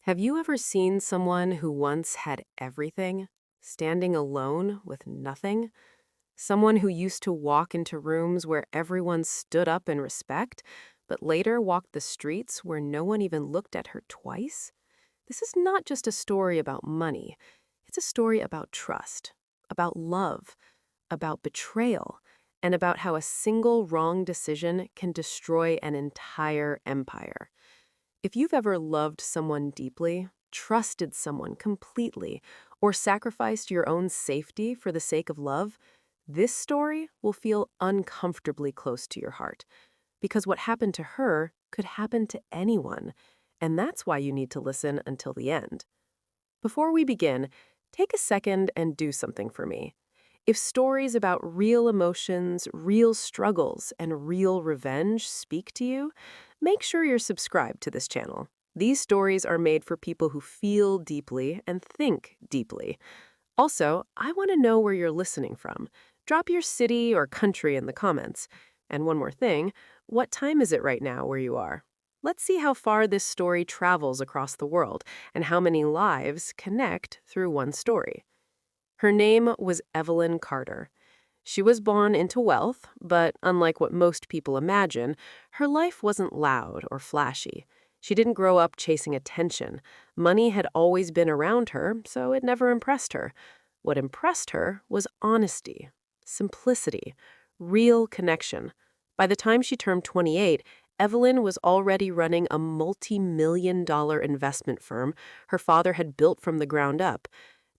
Have you ever seen someone who once had everything, standing alone with nothing? Someone who used to walk into rooms where everyone stood up in respect, but later walked the streets where no one even looked at her twice? This is not just a story about money. It's a story about trust, about love, about betrayal, and about how a single wrong decision can destroy an entire empire. If you've ever loved someone deeply, trusted someone completely, or sacrificed your own safety for the sake of love, this story will feel uncomfortably close to your heart. Because what happened to her could happen to anyone, and that's why you need to listen until the end. Before we begin, take a second and do something for me. If stories about real emotions, real struggles, and real revenge speak to you, make sure you're subscribed to this channel. These stories are made for people who feel deeply and think deeply. Also, I want to know where you're listening from. Drop your city or country in the comments. And one more thing, what time is it right now where you are? Let's see how far this story travels across the world and how many lives connect through one story. Her name was Evelyn Carter. She was born into wealth, but unlike what most people imagine, her life wasn't loud or flashy. She didn't grow up chasing attention. Money had always been around her, so it never impressed her. What impressed her was honesty, simplicity, real connection. By the time she turned 28, Evelyn was already running a multi-million-dollar investment firm her father had built from the ground up.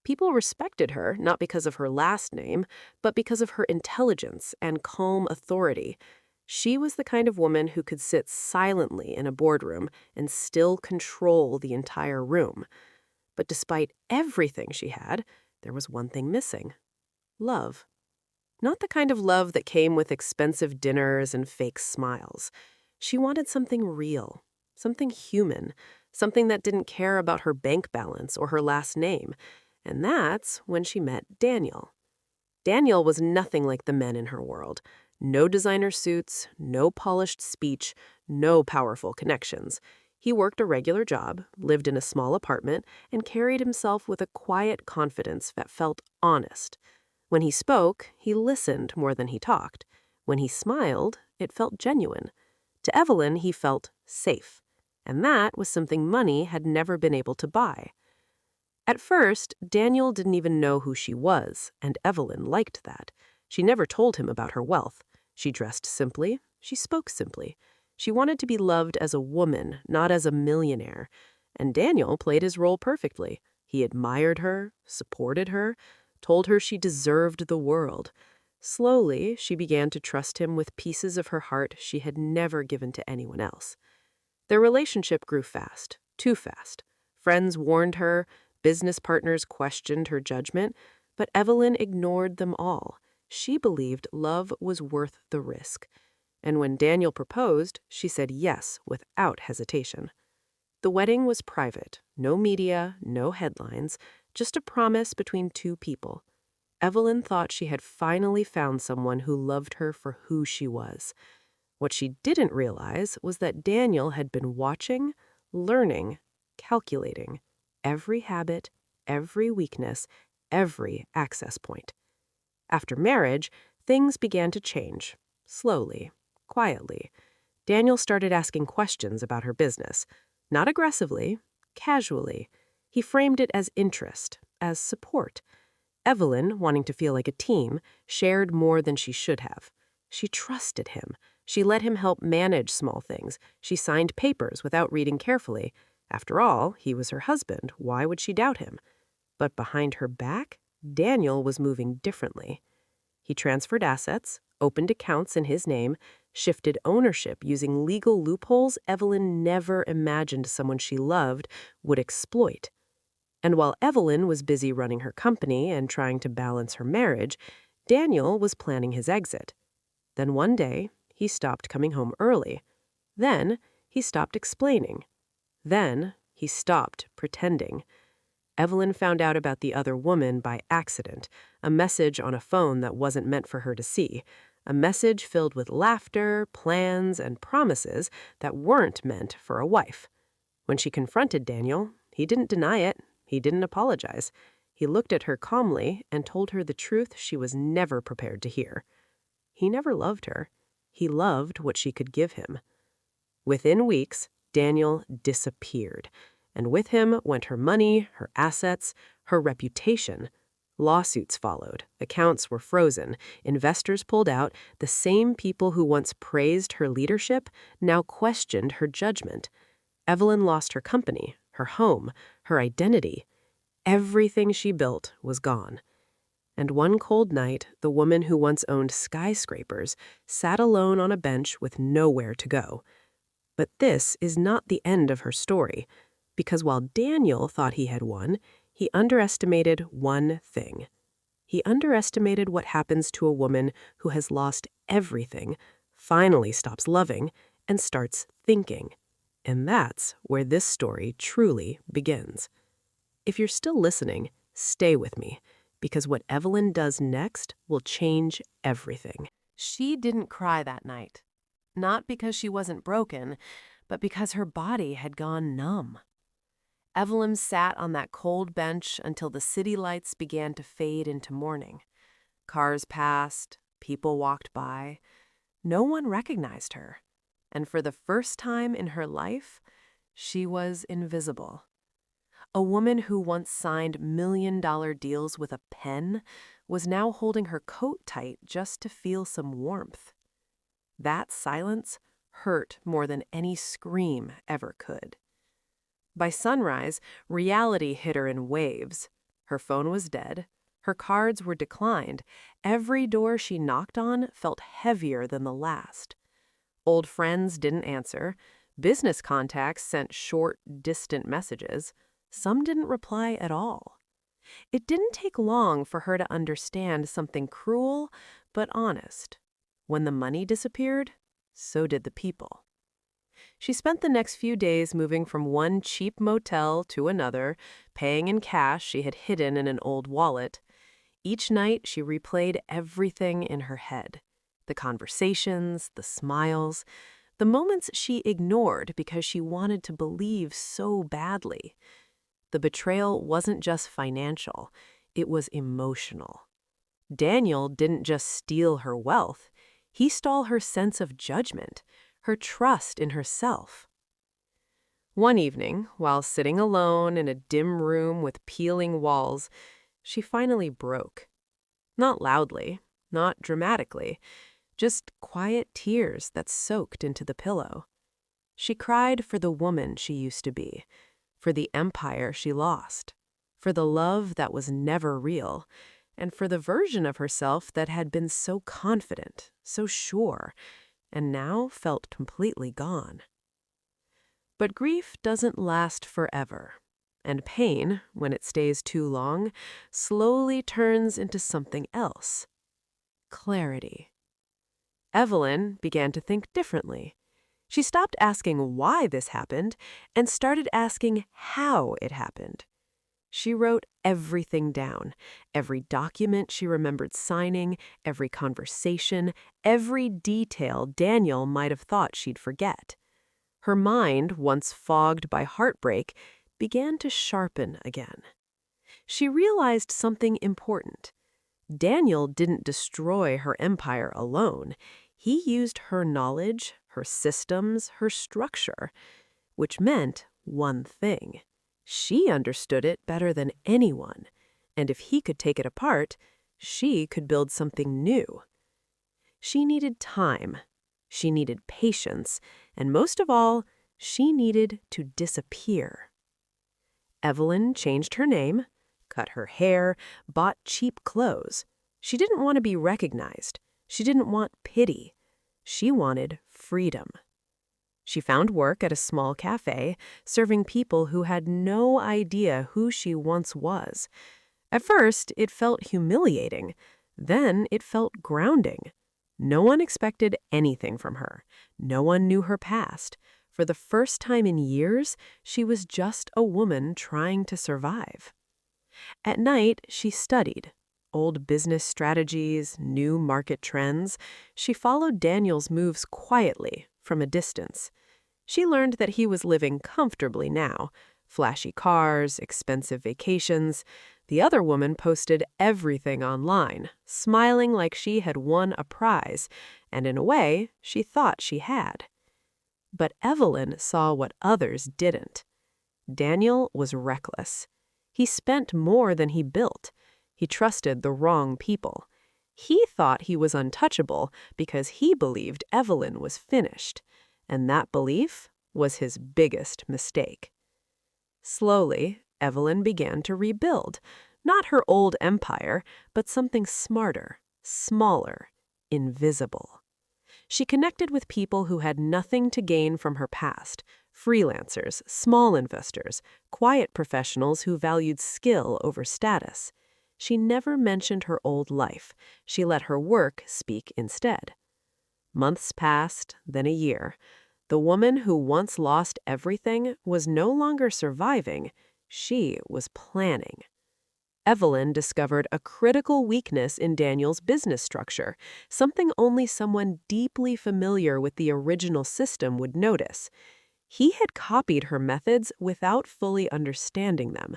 People respected her not because of her last name, but because of her intelligence and calm authority. She was the kind of woman who could sit silently in a boardroom and still control the entire room. But despite everything she had, there was one thing missing: love. Not the kind of love that came with expensive dinners and fake smiles. She wanted something real, something human, something that didn't care about her bank balance or her last name. And that's when she met Daniel. Daniel was nothing like the men in her world. No designer suits, no polished speech, no powerful connections. He worked a regular job, lived in a small apartment, and carried himself with a quiet confidence that felt honest. When he spoke, he listened more than he talked. When he smiled, it felt genuine. To Evelyn, he felt safe. And that was something money had never been able to buy. At first, Daniel didn't even know who she was, and Evelyn liked that. She never told him about her wealth. She dressed simply. She spoke simply. She wanted to be loved as a woman, not as a millionaire. And Daniel played his role perfectly. He admired her, supported her, told her she deserved the world. Slowly, she began to trust him with pieces of her heart she had never given to anyone else. Their relationship grew fast, too fast. Friends warned her, business partners questioned her judgment, but Evelyn ignored them all. She believed love was worth the risk. And when Daniel proposed, she said yes without hesitation. The wedding was private, no media, no headlines, just a promise between two people. Evelyn thought she had finally found someone who loved her for who she was. What she didn't realize was that Daniel had been watching, learning, calculating every habit, every weakness, every access point. After marriage, things began to change, slowly, quietly. Daniel started asking questions about her business, not aggressively, casually. He framed it as interest, as support. Evelyn, wanting to feel like a team, shared more than she should have. She trusted him. She let him help manage small things. She signed papers without reading carefully. After all, he was her husband. Why would she doubt him? But behind her back, Daniel was moving differently. He transferred assets, opened accounts in his name, shifted ownership using legal loopholes Evelyn never imagined someone she loved would exploit. And while Evelyn was busy running her company and trying to balance her marriage, Daniel was planning his exit. Then one day, he stopped coming home early. Then, he stopped explaining. Then, he stopped pretending. Evelyn found out about the other woman by accident, a message on a phone that wasn't meant for her to see, a message filled with laughter, plans, and promises that weren't meant for a wife. When she confronted Daniel, He didn't deny it. He didn't apologize. He looked at her calmly and told her the truth she was never prepared to hear. He never loved her. He loved what she could give him. Within weeks, Daniel disappeared, and with him went her money, her assets, her reputation. Lawsuits followed, accounts were frozen, investors pulled out. The same people who once praised her leadership now questioned her judgment. Evelyn lost her company, her home, her identity. Everything she built was gone. And one cold night, the woman who once owned skyscrapers sat alone on a bench with nowhere to go. But this is not the end of her story, because while Daniel thought he had won, he underestimated one thing. He underestimated what happens to a woman who has lost everything, finally stops loving, and starts thinking. And that's where this story truly begins. If you're still listening, stay with me, because what Evelyn does next will change everything. She didn't cry that night. Not because she wasn't broken, but because her body had gone numb. Evelyn sat on that cold bench until the city lights began to fade into morning. Cars passed, people walked by. No one recognized her. And for the first time in her life, she was invisible. A woman who once signed million-dollar deals with a pen was now holding her coat tight just to feel some warmth. That silence hurt more than any scream ever could. By sunrise, reality hit her in waves. Her phone was dead. Her cards were declined. Every door she knocked on felt heavier than the last. Old friends didn't answer. Business contacts sent short, distant messages. Some didn't reply at all. It didn't take long for her to understand something cruel but honest. When the money disappeared, so did the people. She spent the next few days moving from one cheap motel to another, paying in cash she had hidden in an old wallet. Each night, she replayed everything in her head. The conversations, the smiles, the moments she ignored because she wanted to believe so badly. The betrayal wasn't just financial, it was emotional. Daniel didn't just steal her wealth, he stole her sense of judgment, her trust in herself. One evening, while sitting alone in a dim room with peeling walls, she finally broke. Not loudly, not dramatically, just quiet tears that soaked into the pillow. She cried for the woman she used to be, for the empire she lost, for the love that was never real, and for the version of herself that had been so confident, so sure, and now felt completely gone. But grief doesn't last forever, and pain, when it stays too long, slowly turns into something else. Clarity. Evelyn began to think differently. She stopped asking why this happened and started asking how it happened. She wrote everything down, every document she remembered signing, every conversation, every detail Daniel might have thought she'd forget. Her mind, once fogged by heartbreak, began to sharpen again. She realized something important. Daniel didn't destroy her empire alone. He used her knowledge, her systems, her structure, which meant one thing. She understood it better than anyone, and if he could take it apart, she could build something new. She needed time, she needed patience, and most of all, she needed to disappear. Evelyn changed her name, cut her hair, bought cheap clothes. She didn't want to be recognized. She didn't want pity. She wanted freedom. She found work at a small cafe, serving people who had no idea who she once was. At first, it felt humiliating. Then it felt grounding. No one expected anything from her. No one knew her past. For the first time in years, she was just a woman trying to survive. At night, she studied. Old business strategies, new market trends. She followed Daniel's moves quietly, from a distance. She learned that he was living comfortably now, Flashy cars, expensive vacations. The other woman posted everything online, smiling like she had won a prize, and in a way, she thought she had. But Evelyn saw what others didn't. Daniel was reckless. He spent more than he built. He trusted the wrong people. He thought he was untouchable because he believed Evelyn was finished, and that belief was his biggest mistake. Slowly, Evelyn began to rebuild, not her old empire, but something smarter, smaller, invisible. She connected with people who had nothing to gain from her past, freelancers, small investors, quiet professionals who valued skill over status. She never mentioned her old life. She let her work speak instead. Months passed, then a year. The woman who once lost everything was no longer surviving. She was planning. Evelyn discovered a critical weakness in Daniel's business structure, something only someone deeply familiar with the original system would notice. He had copied her methods without fully understanding them,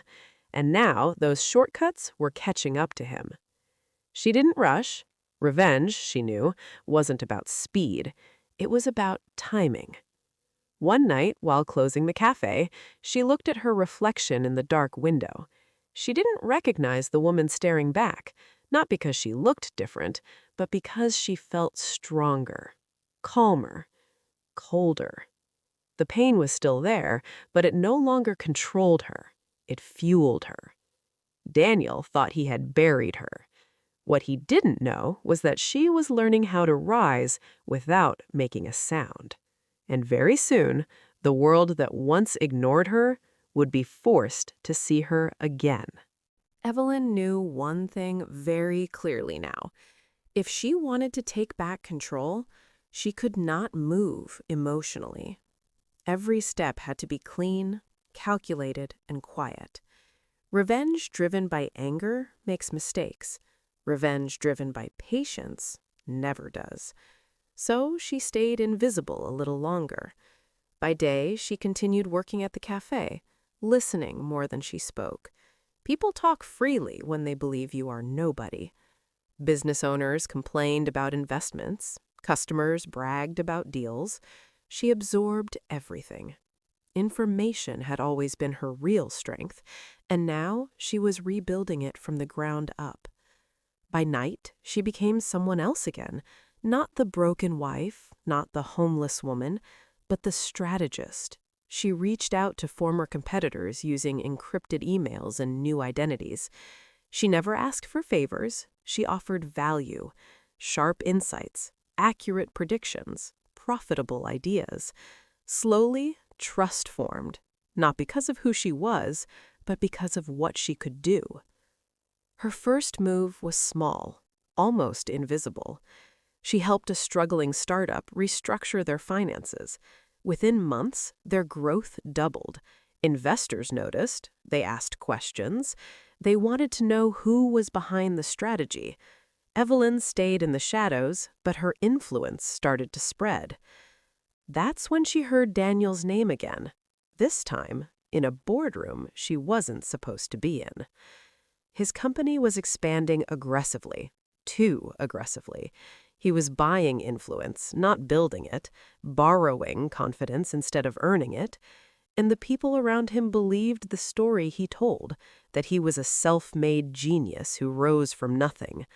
and now those shortcuts were catching up to him. She didn't rush. Revenge, she knew, wasn't about speed. It was about timing. One night, while closing the cafe, she looked at her reflection in the dark window. She didn't recognize the woman staring back, not because she looked different, but because she felt stronger, calmer, colder. The pain was still there, but it no longer controlled her. It fueled her. Daniel thought he had buried her. What he didn't know was that she was learning how to rise without making a sound. And very soon, the world that once ignored her would be forced to see her again. Evelyn knew one thing very clearly now. If she wanted to take back control, she could not move emotionally. Every step had to be clean, calculated, and quiet. Revenge driven by anger makes mistakes. Revenge driven by patience never does. So she stayed invisible a little longer. By day, she continued working at the cafe, listening more than she spoke. People talk freely when they believe you are nobody. Business owners complained about investments. Customers bragged about deals. She absorbed everything. Information had always been her real strength, and now she was rebuilding it from the ground up. By night, she became someone else again, not the broken wife, not the homeless woman, but the strategist. She reached out to former competitors using encrypted emails and new identities. She never asked for favors. She offered value, sharp insights, accurate predictions, profitable ideas. Slowly, trust formed, not because of who she was, but because of what she could do. Her first move was small, almost invisible. She helped a struggling startup restructure their finances. Within months, their growth doubled. Investors noticed. They asked questions. They wanted to know who was behind the strategy. Evelyn stayed in the shadows, but her influence started to spread. That's when she heard Daniel's name again. This time, in a boardroom she wasn't supposed to be in. His company was expanding aggressively, too aggressively. He was buying influence, not building it, borrowing confidence instead of earning it, and the people around him believed the story he told, that he was a self-made genius who rose from nothing.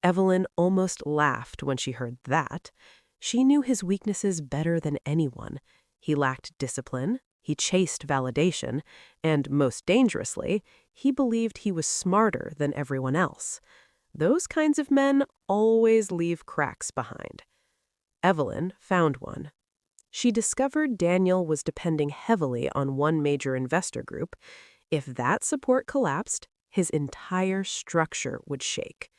Evelyn almost laughed when she heard that. She knew his weaknesses better than anyone. He lacked discipline, he chased validation, and most dangerously, he believed he was smarter than everyone else. Those kinds of men always leave cracks behind. Evelyn found one. She discovered Daniel was depending heavily on one major investor group. If that support collapsed, his entire structure would shake.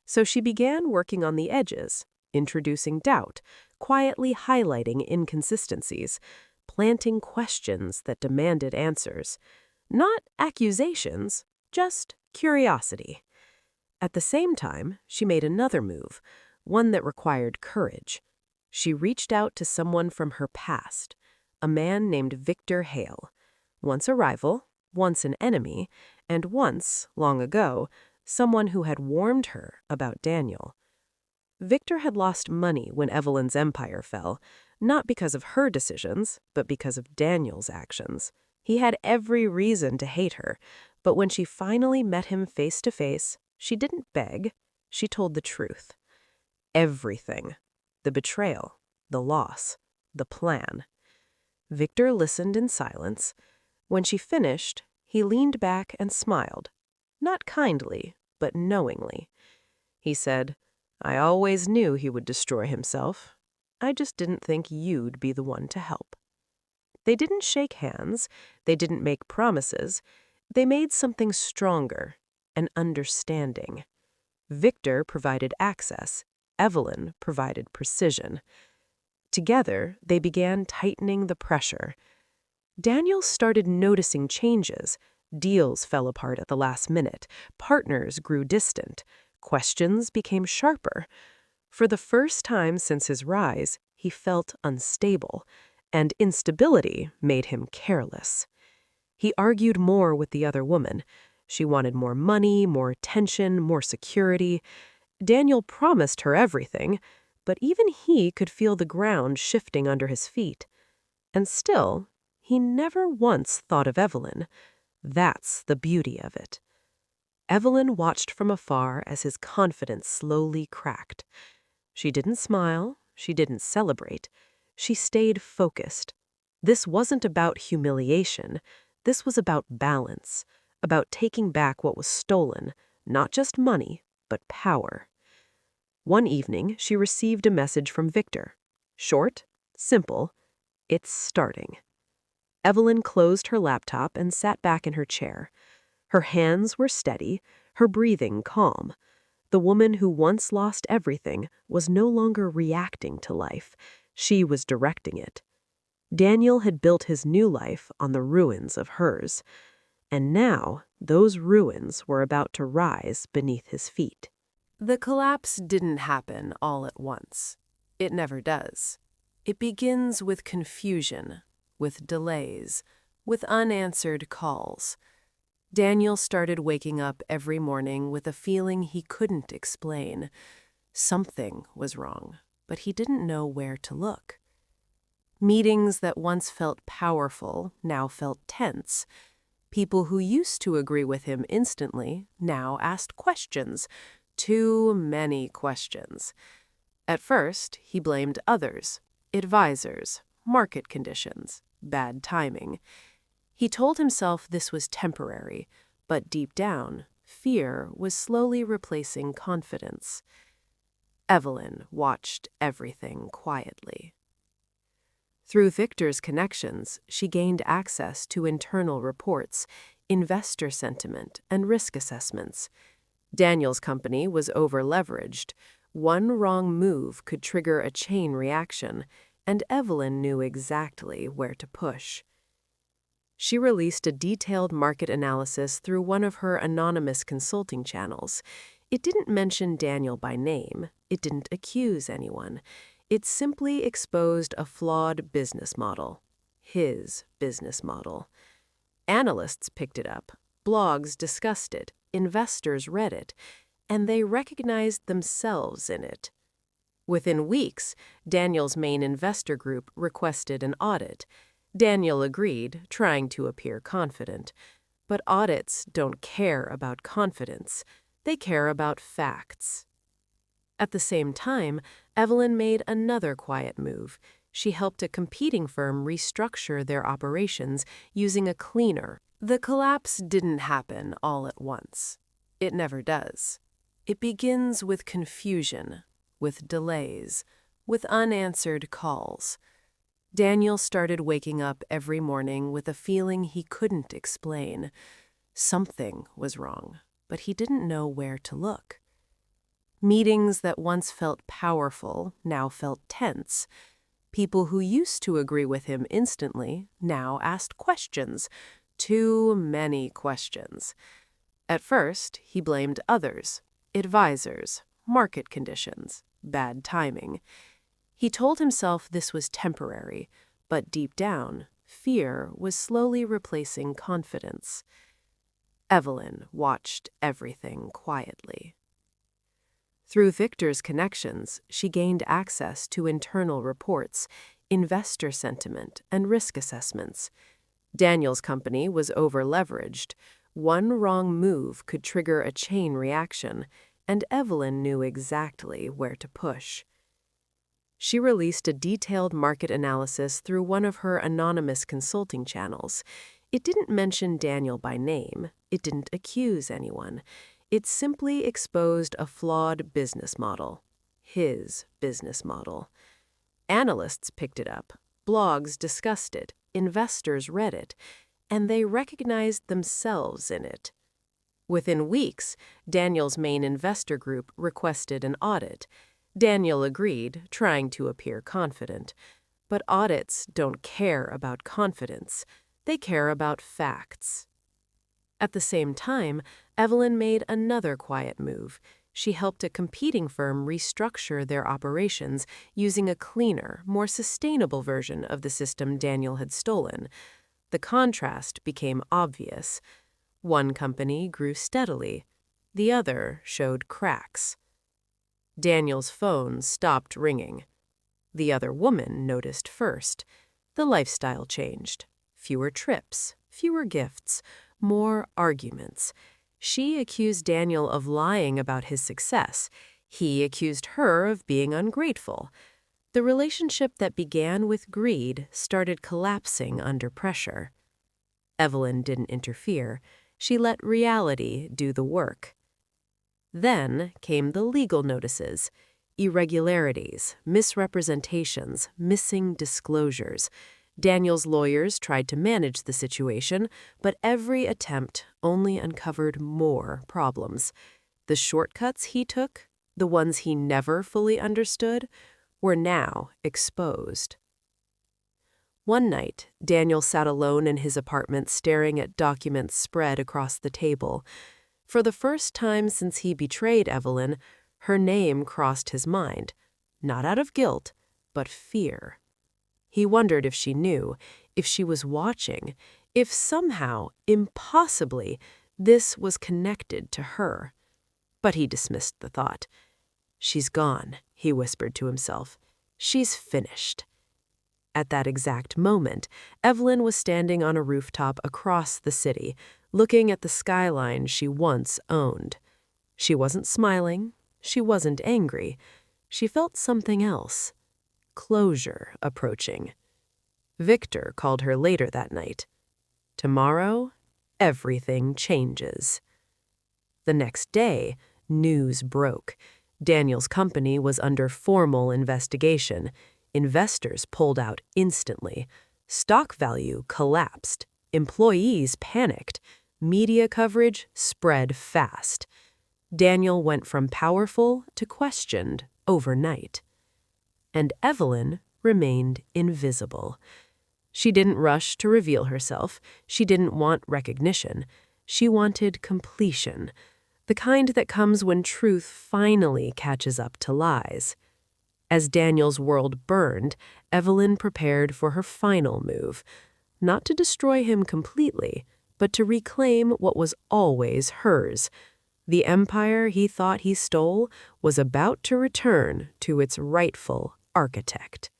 So she began working on the edges, introducing doubt, quietly highlighting inconsistencies, planting questions that demanded answers. Not accusations, just curiosity. At the same time, she made another move, one that required courage. She reached out to someone from her past, a man named Victor Hale. Once a rival, once an enemy, and once, long ago, someone who had warned her about Daniel. Victor had lost money when Evelyn's empire fell, not because of her decisions, but because of Daniel's actions. He had every reason to hate her, but when she finally met him face to face, she didn't beg, she told the truth. Everything. The betrayal, the loss, the plan. Victor listened in silence. When she finished, he leaned back and smiled. Not kindly, but knowingly. He said, "I always knew he would destroy himself. I just didn't think you'd be the one to help." They didn't shake hands. They didn't make promises. They made something stronger, an understanding. Victor provided access. Evelyn provided precision. Together, they began tightening the pressure. Daniel started noticing changes. Deals fell apart at the last minute. Partners grew distant. Questions became sharper. For the first time since his rise, he felt unstable, and instability made him careless. He argued more with the other woman. She wanted more money, more attention, more security. Daniel promised her everything, but even he could feel the ground shifting under his feet. And still, he never once thought of Evelyn. That's the beauty of it. Evelyn watched from afar as his confidence slowly cracked. She didn't smile, she didn't celebrate. She stayed focused. This wasn't about humiliation. This was about balance, about taking back what was stolen, not just money, but power. One evening, she received a message from Victor. Short, simple, "It's starting." Evelyn closed her laptop and sat back in her chair. Her hands were steady, her breathing calm. The woman who once lost everything was no longer reacting to life. She was directing it. Daniel had built his new life on the ruins of hers. And now, those ruins were about to rise beneath his feet. The collapse didn't happen all at once. It never does. It begins with confusion, with delays, with unanswered calls. Daniel started waking up every morning with a feeling he couldn't explain. Something was wrong, but he didn't know where to look. Meetings that once felt powerful now felt tense. People who used to agree with him instantly now asked questions. Too many questions. At first, he blamed others, advisors, market conditions, bad timing. He told himself this was temporary, but deep down, fear was slowly replacing confidence. Evelyn watched everything quietly. Through Victor's connections, she gained access to internal reports, investor sentiment, and risk assessments. Daniel's company was over-leveraged. One wrong move could trigger a chain reaction, and Evelyn knew exactly where to push. She released a detailed market analysis through one of her anonymous consulting channels. It didn't mention Daniel by name. It didn't accuse anyone. It simply exposed a flawed business model. His business model. Analysts picked it up. Blogs discussed it. Investors read it. And they recognized themselves in it. Within weeks, Daniel's main investor group requested an audit. Daniel agreed, trying to appear confident. But audits don't care about confidence. They care about facts. At the same time, Evelyn made another quiet move. She helped a competing firm restructure their operations using a cleaner. The collapse didn't happen all at once. It never does. It begins with confusion, with delays, with unanswered calls. Daniel started waking up every morning with a feeling he couldn't explain. Something was wrong, but he didn't know where to look. Meetings that once felt powerful now felt tense. People who used to agree with him instantly now asked questions. Too many questions. At first, he blamed others, advisors, market conditions, bad timing. He told himself this was temporary, but deep down, fear was slowly replacing confidence. Evelyn watched everything quietly. Through Victor's connections, she gained access to internal reports, investor sentiment, and risk assessments. Daniel's company was over-leveraged. One wrong move could trigger a chain reaction, and Evelyn knew exactly where to push. She released a detailed market analysis through one of her anonymous consulting channels. It didn't mention Daniel by name. It didn't accuse anyone. It simply exposed a flawed business model. His business model. Analysts picked it up. Blogs discussed it. Investors read it. And they recognized themselves in it. Within weeks, Daniel's main investor group requested an audit. Daniel agreed, trying to appear confident. But audits don't care about confidence. They care about facts. At the same time, Evelyn made another quiet move. She helped a competing firm restructure their operations using a cleaner, more sustainable version of the system Daniel had stolen. The contrast became obvious. One company grew steadily. The other showed cracks. Daniel's phone stopped ringing. The other woman noticed first. The lifestyle changed. Fewer trips, fewer gifts, more arguments. She accused Daniel of lying about his success. He accused her of being ungrateful. The relationship that began with greed started collapsing under pressure. Evelyn didn't interfere. She let reality do the work. Then came the legal notices. Irregularities, misrepresentations, missing disclosures. Daniel's lawyers tried to manage the situation, but every attempt only uncovered more problems. The shortcuts he took, the ones he never fully understood, were now exposed. One night, Daniel sat alone in his apartment staring at documents spread across the table. For the first time since he betrayed Evelyn, her name crossed his mind, not out of guilt, but fear. He wondered if she knew, if she was watching, if somehow, impossibly, this was connected to her. But he dismissed the thought. "She's gone," he whispered to himself. "She's finished." At that exact moment, Evelyn was standing on a rooftop across the city, looking at the skyline she once owned. She wasn't smiling. She wasn't angry. She felt something else. Closure approaching. Victor called her later that night. Tomorrow, everything changes. The next day, news broke. Daniel's company was under formal investigation. Investors pulled out instantly. Stock value collapsed. Employees panicked. Media coverage spread fast. Daniel went from powerful to questioned overnight. And Evelyn remained invisible. She didn't rush to reveal herself. She didn't want recognition. She wanted completion, the kind that comes when truth finally catches up to lies. As Daniel's world burned, Evelyn prepared for her final move, not to destroy him completely, but to reclaim what was always hers. The empire he thought he stole was about to return to its rightful architect.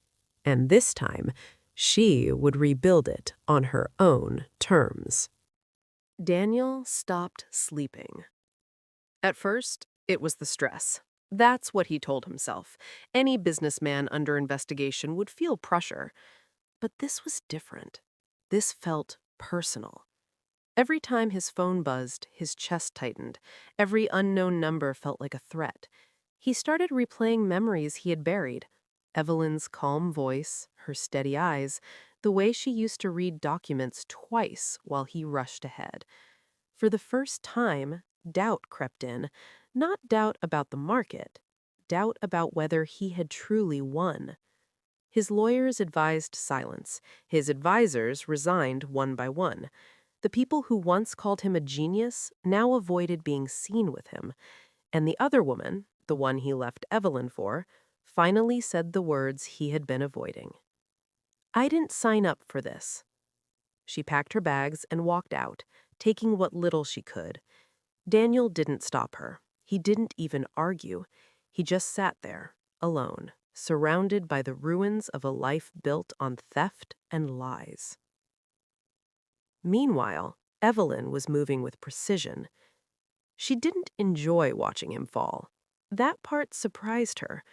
And this time, she would rebuild it on her own terms. Daniel stopped sleeping. At first, it was the stress. That's what he told himself. Any businessman under investigation would feel pressure. But this was different. This felt personal. Every time his phone buzzed, his chest tightened. Every unknown number felt like a threat. He started replaying memories he had buried. Evelyn's calm voice, her steady eyes, the way she used to read documents twice while he rushed ahead. For the first time, doubt crept in. Not doubt about the market, doubt about whether he had truly won. His lawyers advised silence. His advisors resigned one by one. The people who once called him a genius now avoided being seen with him. And the other woman, the one he left Evelyn for, finally said the words he had been avoiding. "I didn't sign up for this. She packed her bags and walked out, taking what little she could. Daniel didn't stop her. He didn't even argue. He just sat there, alone, surrounded by the ruins of a life built on theft and lies. Meanwhile, Evelyn was moving with precision. She didn't enjoy watching him fall. That part surprised her.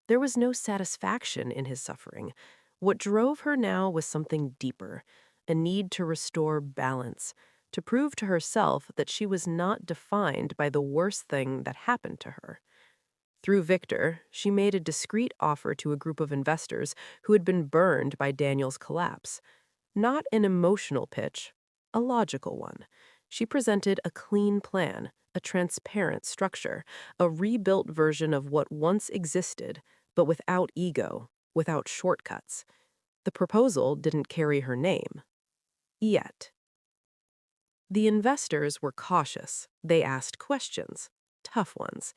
There was no satisfaction in his suffering. What drove her now was something deeper, a need to restore balance, to prove to herself that she was not defined by the worst thing that happened to her. Through Victor, she made a discreet offer to a group of investors who had been burned by Daniel's collapse. Not an emotional pitch, a logical one. She presented a clean plan, a transparent structure, a rebuilt version of what once existed, but without ego, without shortcuts. The proposal didn't carry her name. Yet. The investors were cautious. They asked questions, tough ones.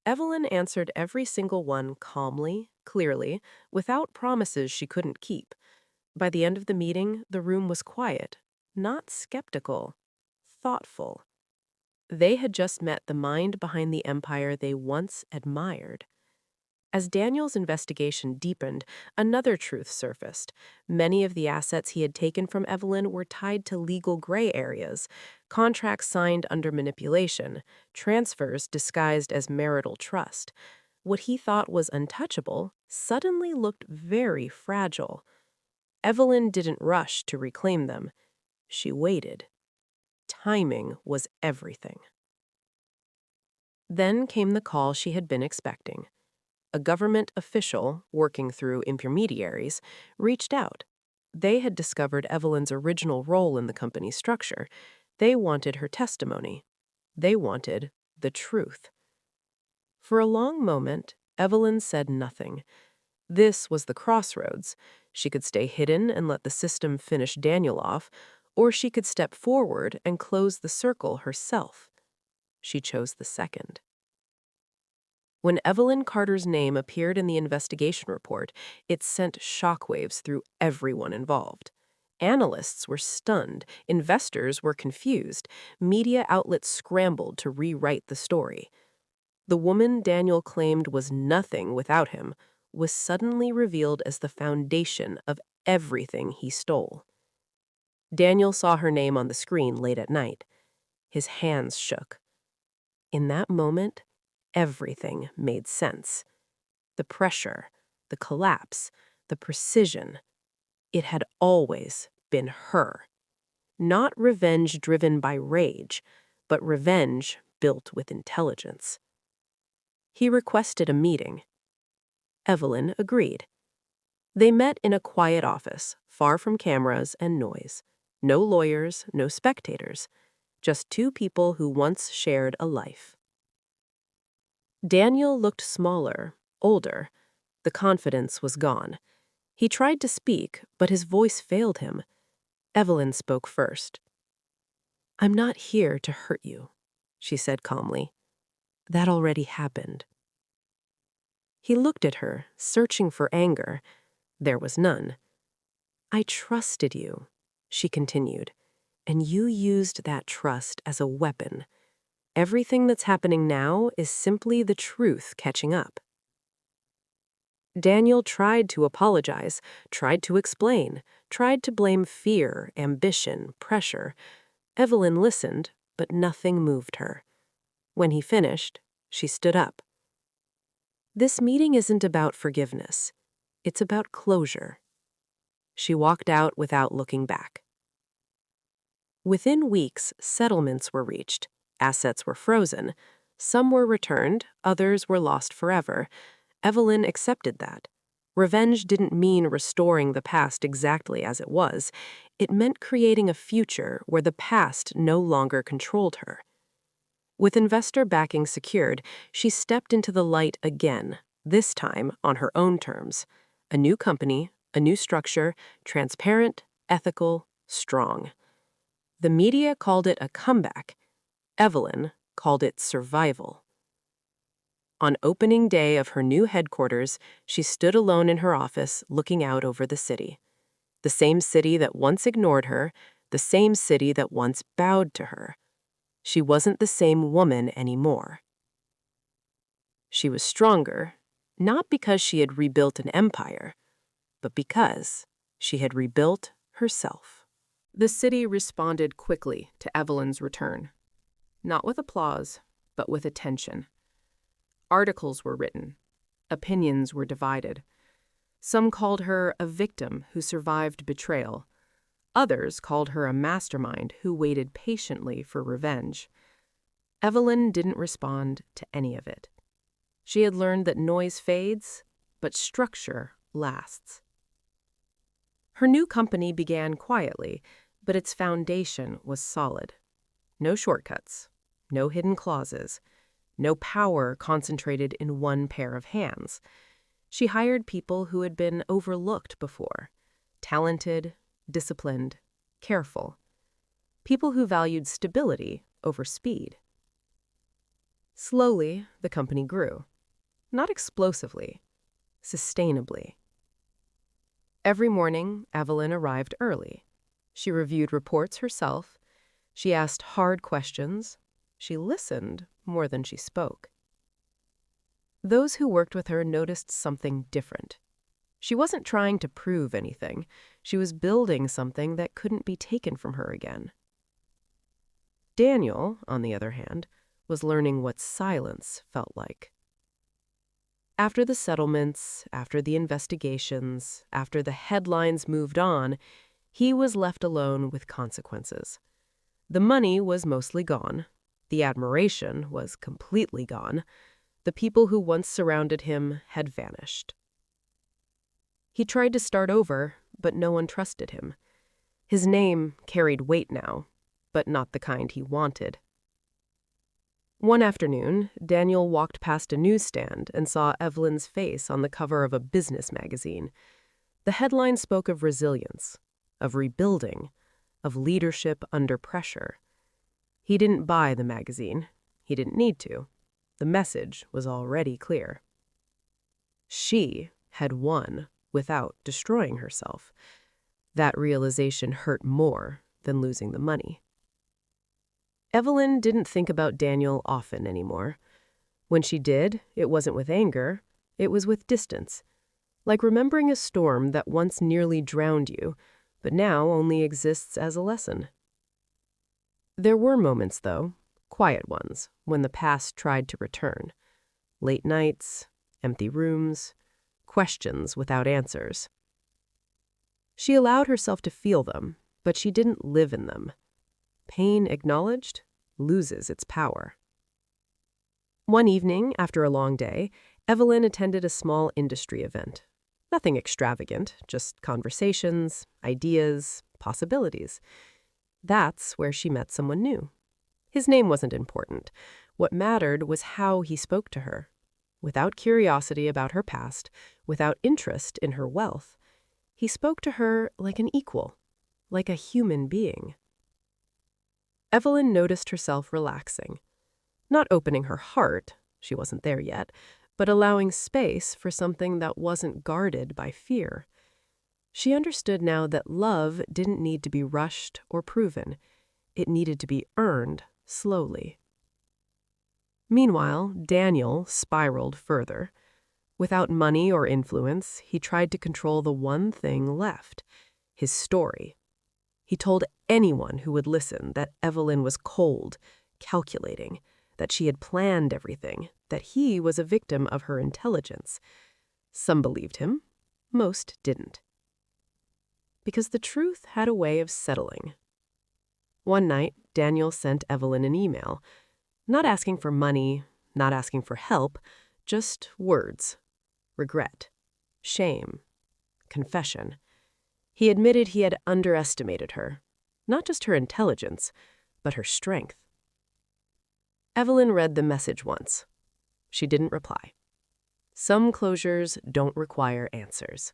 Evelyn answered every single one calmly, clearly, without promises she couldn't keep. By the end of the meeting, the room was quiet, not skeptical, thoughtful. They had just met the mind behind the empire they once admired. As Daniel's investigation deepened, another truth surfaced. Many of the assets he had taken from Evelyn were tied to legal gray areas, contracts signed under manipulation, transfers disguised as marital trust. What he thought was untouchable suddenly looked very fragile. Evelyn didn't rush to reclaim them. She waited. Timing was everything. Then came the call she had been expecting. A government official, working through intermediaries, reached out. They had discovered Evelyn's original role in the company's structure. They wanted her testimony. They wanted the truth. For a long moment, Evelyn said nothing. This was the crossroads. She could stay hidden and let the system finish Daniel off, or she could step forward and close the circle herself. She chose the second. When Evelyn Carter's name appeared in the investigation report, it sent shockwaves through everyone involved. Analysts were stunned, investors were confused, media outlets scrambled to rewrite the story. The woman Daniel claimed was nothing without him was suddenly revealed as the foundation of everything he stole. Daniel saw her name on the screen late at night. His hands shook. In that moment, everything made sense. The pressure, the collapse, the precision. It had always been her. Not revenge driven by rage, but revenge built with intelligence. He requested a meeting. Evelyn agreed. They met in a quiet office, far from cameras and noise. No lawyers, no spectators. Just two people who once shared a life. Daniel looked smaller, older. The confidence was gone. He tried to speak, but his voice failed him. Evelyn spoke first. "I'm not here to hurt you," she said calmly. "That already happened." He looked at her, searching for anger. There was none. "I trusted you," she continued, "and you used that trust as a weapon. Everything that's happening now is simply the truth catching up." Daniel tried to apologize, tried to explain, tried to blame fear, ambition, pressure. Evelyn listened, but nothing moved her. When he finished, she stood up. "This meeting isn't about forgiveness. It's about closure." She walked out without looking back. Within weeks, settlements were reached. Assets were frozen. Some were returned, others were lost forever. Evelyn accepted that. Revenge didn't mean restoring the past exactly as it was. It meant creating a future where the past no longer controlled her. With investor backing secured, she stepped into the light again, this time on her own terms. A new company, a new structure, transparent, ethical, strong. The media called it a comeback. Evelyn called it survival. On opening day of her new headquarters, she stood alone in her office, looking out over the city. The same city that once ignored her, the same city that once bowed to her. She wasn't the same woman anymore. She was stronger, not because she had rebuilt an empire, but because she had rebuilt herself. The city responded quickly to Evelyn's return, not with applause, but with attention. Articles were written. Opinions were divided. Some called her a victim who survived betrayal. Others called her a mastermind who waited patiently for revenge. Evelyn didn't respond to any of it. She had learned that noise fades, but structure lasts. Her new company began quietly, but its foundation was solid. No shortcuts, no hidden clauses, no power concentrated in one pair of hands. She hired people who had been overlooked before, talented, disciplined, careful. People who valued stability over speed. Slowly, the company grew. Not explosively, sustainably. Every morning, Evelyn arrived early. She reviewed reports herself. She asked hard questions. She listened more than she spoke. Those who worked with her noticed something different. She wasn't trying to prove anything. She was building something that couldn't be taken from her again. Daniel, on the other hand, was learning what silence felt like. After the settlements, after the investigations, after the headlines moved on, he was left alone with consequences. The money was mostly gone. The admiration was completely gone. The people who once surrounded him had vanished. He tried to start over, but no one trusted him. His name carried weight now, but not the kind he wanted. One afternoon, Daniel walked past a newsstand and saw Evelyn's face on the cover of a business magazine. The headline spoke of resilience, of rebuilding, of leadership under pressure. He didn't buy the magazine. He didn't need to. The message was already clear. She had won without destroying herself. That realization hurt more than losing the money. Evelyn didn't think about Daniel often anymore. When she did, it wasn't with anger, it was with distance. Like remembering a storm that once nearly drowned you, but now only exists as a lesson. There were moments, though, quiet ones, when the past tried to return. Late nights, empty rooms, questions without answers. She allowed herself to feel them, but she didn't live in them. Pain acknowledged loses its power. One evening, after a long day, Evelyn attended a small industry event. Nothing extravagant, just conversations, ideas, possibilities. That's where she met someone new. His name wasn't important. What mattered was how he spoke to her. Without curiosity about her past, without interest in her wealth, he spoke to her like an equal, like a human being. Evelyn noticed herself relaxing, not opening her heart, she wasn't there yet, but allowing space for something that wasn't guarded by fear. She understood now that love didn't need to be rushed or proven. It needed to be earned slowly. Meanwhile, Daniel spiraled further. Without money or influence, he tried to control the one thing left, his story. He told anyone who would listen that Evelyn was cold, calculating, that she had planned everything, that he was a victim of her intelligence. Some believed him, most didn't. Because the truth had a way of settling. One night, Daniel sent Evelyn an email, not asking for money, not asking for help, just words. Regret, shame, confession. He admitted he had underestimated her, not just her intelligence, but her strength. Evelyn read the message once. She didn't reply. Some closures don't require answers.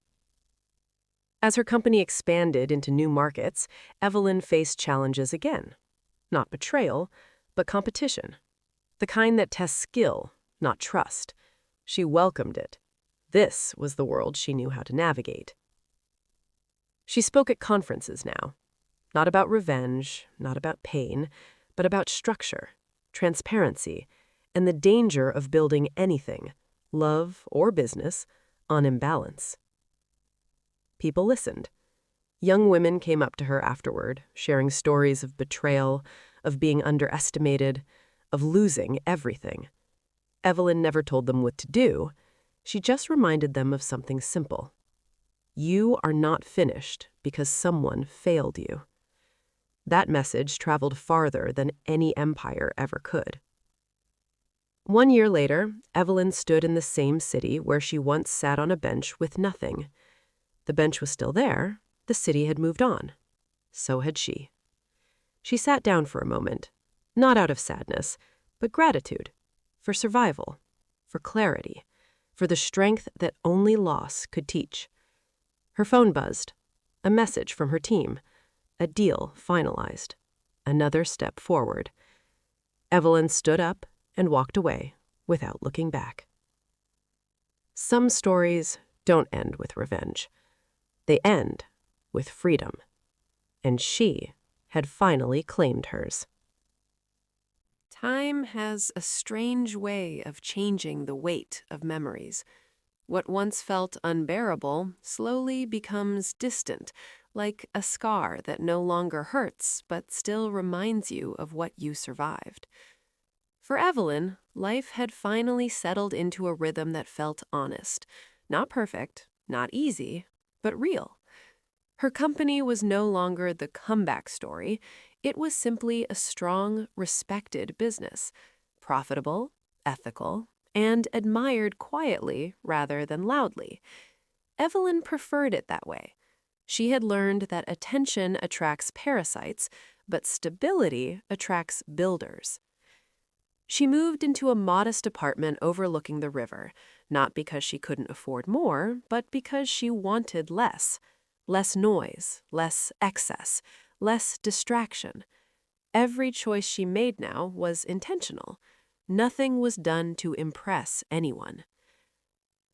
As her company expanded into new markets, Evelyn faced challenges again. Not betrayal, but competition. The kind that tests skill, not trust. She welcomed it. This was the world she knew how to navigate. She spoke at conferences now. Not about revenge, not about pain, but about structure, transparency, and the danger of building anything, love or business, on imbalance. People listened. Young women came up to her afterward, sharing stories of betrayal, of being underestimated, of losing everything. Evelyn never told them what to do. She just reminded them of something simple. You are not finished because someone failed you. That message traveled farther than any empire ever could. 1 year later, Evelyn stood in the same city where she once sat on a bench with nothing. The bench was still there. The city had moved on. So had she. She sat down for a moment, not out of sadness, but gratitude, for survival, for clarity, for the strength that only loss could teach. Her phone buzzed. A message from her team. A deal finalized. Another step forward. Evelyn stood up and walked away without looking back. Some stories don't end with revenge. They end with freedom. And she had finally claimed hers. Time has a strange way of changing the weight of memories. What once felt unbearable slowly becomes distant, like a scar that no longer hurts but still reminds you of what you survived. For Evelyn, life had finally settled into a rhythm that felt honest. Not perfect, not easy, but real. Her company was no longer the comeback story. It was simply a strong, respected business, profitable, ethical, and admired quietly rather than loudly. Evelyn preferred it that way. She had learned that attention attracts parasites, but stability attracts builders. She moved into a modest apartment overlooking the river, not because she couldn't afford more, but because she wanted less. Less noise, less excess, less distraction. Every choice she made now was intentional. Nothing was done to impress anyone.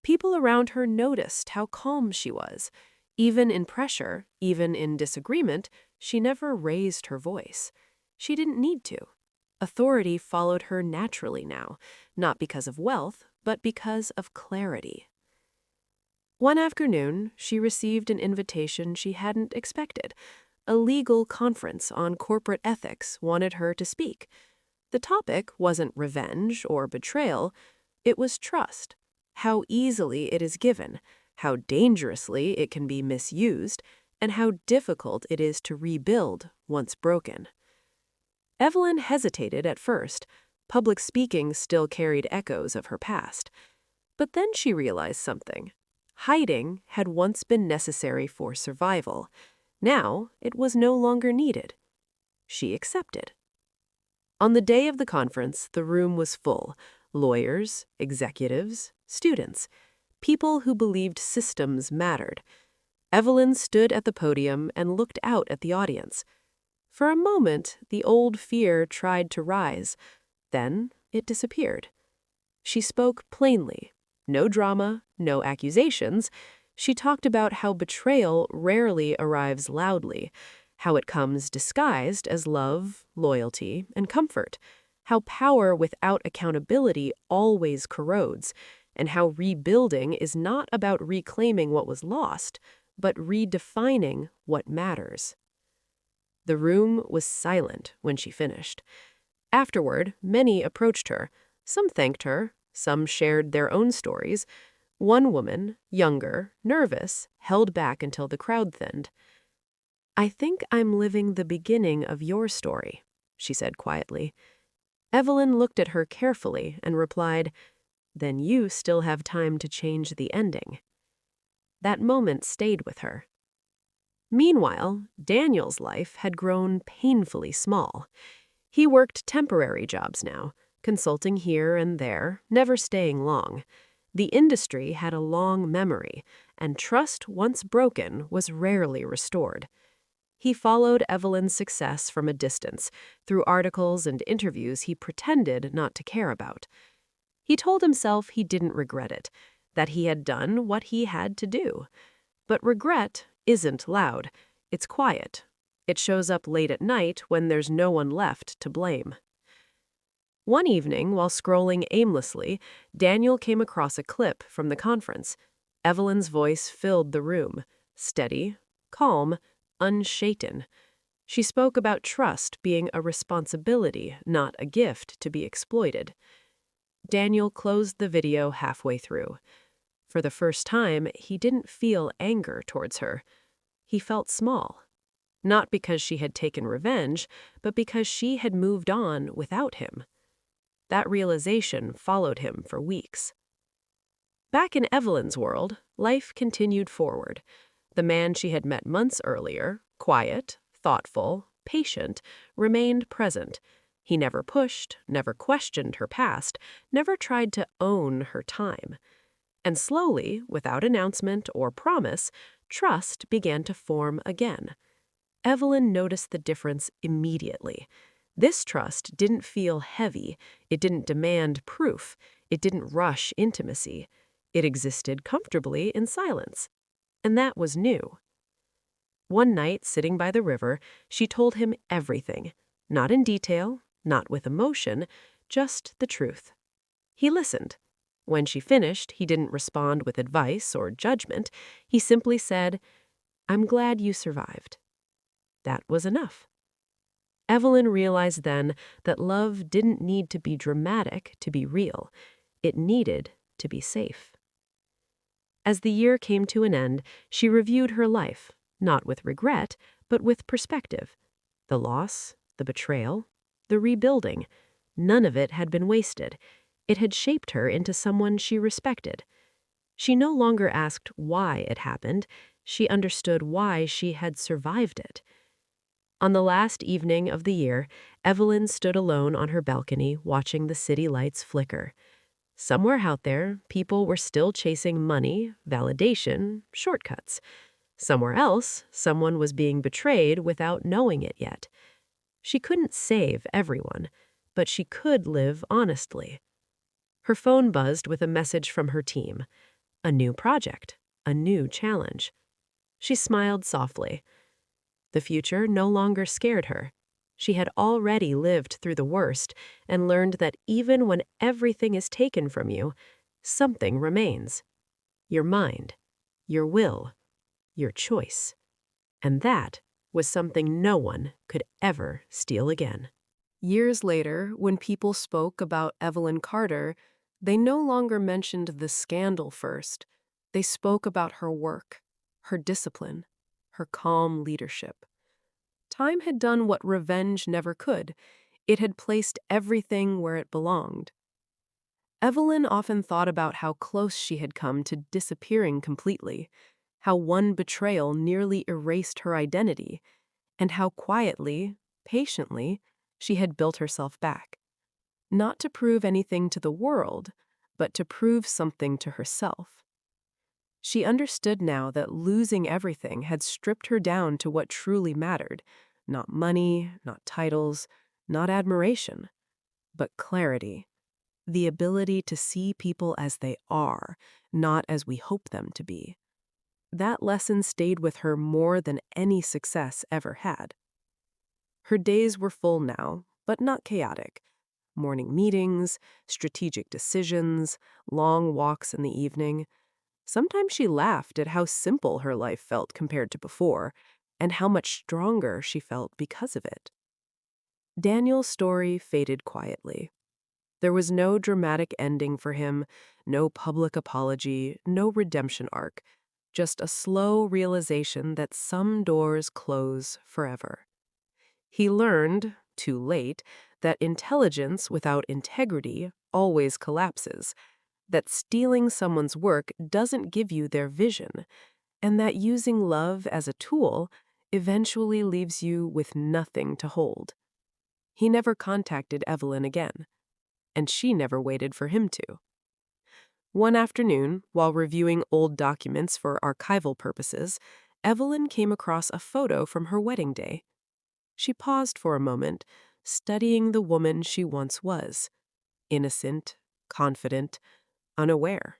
People around her noticed how calm she was. Even in pressure, even in disagreement, she never raised her voice. She didn't need to. Authority followed her naturally now, not because of wealth, but because of clarity. One afternoon, she received an invitation she hadn't expected. A legal conference on corporate ethics wanted her to speak. The topic wasn't revenge or betrayal. It was trust. How easily it is given, how dangerously it can be misused, and how difficult it is to rebuild once broken. Evelyn hesitated at first. Public speaking still carried echoes of her past. But then she realized something. Hiding had once been necessary for survival. Now it was no longer needed. She accepted. On the day of the conference, the room was full. Lawyers, executives, students, people who believed systems mattered. Evelyn stood at the podium and looked out at the audience. For a moment, the old fear tried to rise. Then it disappeared. She spoke plainly. No drama, no accusations. She talked about how betrayal rarely arrives loudly, how it comes disguised as love, loyalty, and comfort, how power without accountability always corrodes, and how rebuilding is not about reclaiming what was lost, but redefining what matters. The room was silent when she finished. Afterward, many approached her. Some thanked her. Some shared their own stories. One woman, younger, nervous, held back until the crowd thinned. "I think I'm living the beginning of your story," she said quietly. Evelyn looked at her carefully and replied, "Then you still have time to change the ending." That moment stayed with her. Meanwhile, Daniel's life had grown painfully small. He worked temporary jobs now, consulting here and there, never staying long. The industry had a long memory, and trust once broken was rarely restored. He followed Evelyn's success from a distance, through articles and interviews he pretended not to care about. He told himself he didn't regret it, that he had done what he had to do. But regret isn't loud. It's quiet. It shows up late at night when there's no one left to blame. One evening, while scrolling aimlessly, Daniel came across a clip from the conference. Evelyn's voice filled the room, steady, calm, unshaken. She spoke about trust being a responsibility, not a gift to be exploited. Daniel closed the video halfway through. For the first time, he didn't feel anger towards her. He felt small. Not because she had taken revenge, but because she had moved on without him. That realization followed him for weeks. Back in Evelyn's world, life continued forward. The man she had met months earlier, quiet, thoughtful, patient, remained present. He never pushed, never questioned her past, never tried to own her time. And slowly, without announcement or promise, trust began to form again. Evelyn noticed the difference immediately. This trust didn't feel heavy, it didn't demand proof, it didn't rush intimacy. It existed comfortably in silence. And that was new. One night, sitting by the river, she told him everything. Not in detail, not with emotion, just the truth. He listened. When she finished, he didn't respond with advice or judgment. He simply said, "I'm glad you survived." That was enough. Evelyn realized then that love didn't need to be dramatic to be real. It needed to be safe. As the year came to an end, she reviewed her life, not with regret, but with perspective. The loss, the betrayal, the rebuilding, none of it had been wasted. It had shaped her into someone she respected. She no longer asked why it happened. She understood why she had survived it. On the last evening of the year, Evelyn stood alone on her balcony watching the city lights flicker. Somewhere out there, people were still chasing money, validation, shortcuts. Somewhere else, someone was being betrayed without knowing it yet. She couldn't save everyone, but she could live honestly. Her phone buzzed with a message from her team. A new project, a new challenge. She smiled softly. The future no longer scared her. She had already lived through the worst and learned that even when everything is taken from you, something remains. Your mind, your will, your choice. And that was something no one could ever steal again. Years later, when people spoke about Evelyn Carter, they no longer mentioned the scandal first. They spoke about her work, her discipline, her calm leadership. Time had done what revenge never could. It had placed everything where it belonged. Evelyn often thought about how close she had come to disappearing completely, how one betrayal nearly erased her identity, and how quietly, patiently, she had built herself back. Not to prove anything to the world, but to prove something to herself. She understood now that losing everything had stripped her down to what truly mattered. Not money, not titles, not admiration, but clarity. The ability to see people as they are, not as we hope them to be. That lesson stayed with her more than any success ever had. Her days were full now, but not chaotic. Morning meetings, strategic decisions, long walks in the evening. Sometimes she laughed at how simple her life felt compared to before, and how much stronger she felt because of it. Daniel's story faded quietly. There was no dramatic ending for him, no public apology, no redemption arc, just a slow realization that some doors close forever. He learned, too late, that intelligence without integrity always collapses, that stealing someone's work doesn't give you their vision, and that using love as a tool eventually leaves you with nothing to hold. He never contacted Evelyn again, and she never waited for him to. One afternoon, while reviewing old documents for archival purposes, Evelyn came across a photo from her wedding day. She paused for a moment, studying the woman she once was. Innocent, confident, unaware.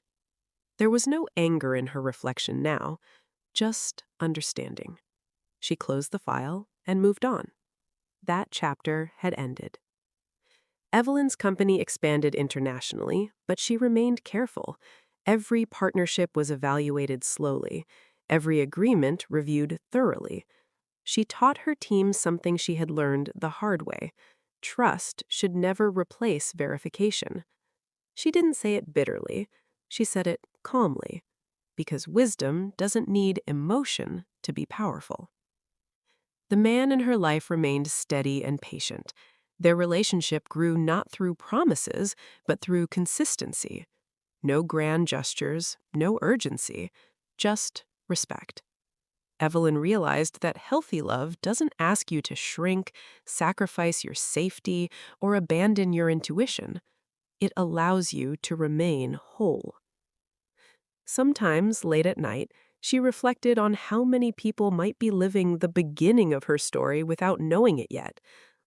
There was no anger in her reflection now, just understanding. She closed the file and moved on. That chapter had ended. Evelyn's company expanded internationally, but she remained careful. Every partnership was evaluated slowly, every agreement reviewed thoroughly. She taught her team something she had learned the hard way. Trust should never replace verification. She didn't say it bitterly. She said it calmly, because wisdom doesn't need emotion to be powerful. The man in her life remained steady and patient. Their relationship grew not through promises, but through consistency. No grand gestures, no urgency, just respect. Evelyn realized that healthy love doesn't ask you to shrink, sacrifice your safety, or abandon your intuition. It allows you to remain whole. Sometimes, late at night, she reflected on how many people might be living the beginning of her story without knowing it yet,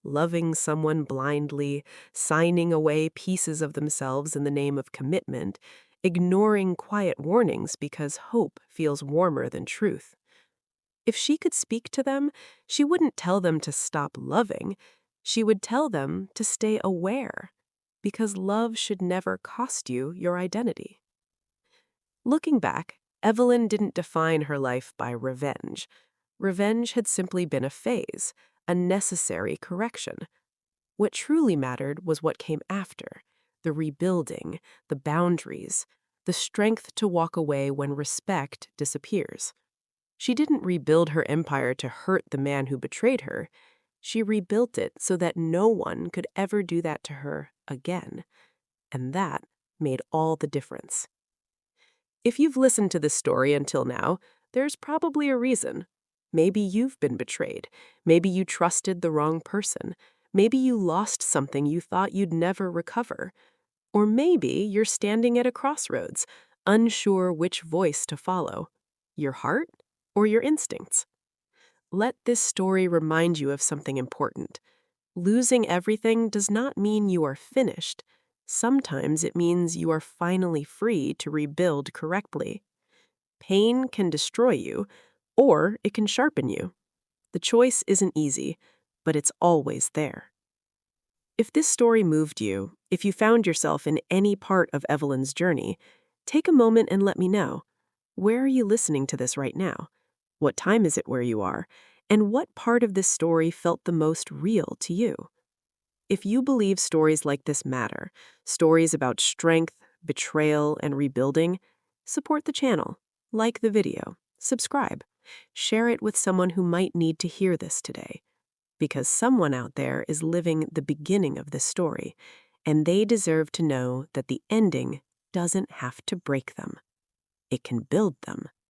loving someone blindly, signing away pieces of themselves in the name of commitment, ignoring quiet warnings because hope feels warmer than truth. If she could speak to them, she wouldn't tell them to stop loving. She would tell them to stay aware, because love should never cost you your identity. Looking back, Evelyn didn't define her life by revenge. Revenge had simply been a phase, a necessary correction. What truly mattered was what came after: the rebuilding, the boundaries, the strength to walk away when respect disappears. She didn't rebuild her empire to hurt the man who betrayed her. She rebuilt it so that no one could ever do that to her again. And that made all the difference. If you've listened to this story until now, there's probably a reason. Maybe you've been betrayed. Maybe you trusted the wrong person. Maybe you lost something you thought you'd never recover. Or maybe you're standing at a crossroads, unsure which voice to follow: your heart or your instincts. Let this story remind you of something important. Losing everything does not mean you are finished. Sometimes it means you are finally free to rebuild correctly. Pain can destroy you, or it can sharpen you. The choice isn't easy, but it's always there. If this story moved you, if you found yourself in any part of Evelyn's journey, take a moment and let me know. Where are you listening to this right now? What time is it where you are? And what part of this story felt the most real to you? If you believe stories like this matter, stories about strength, betrayal, and rebuilding, support the channel, like the video, subscribe, share it with someone who might need to hear this today. Because someone out there is living the beginning of this story, and they deserve to know that the ending doesn't have to break them. It can build them.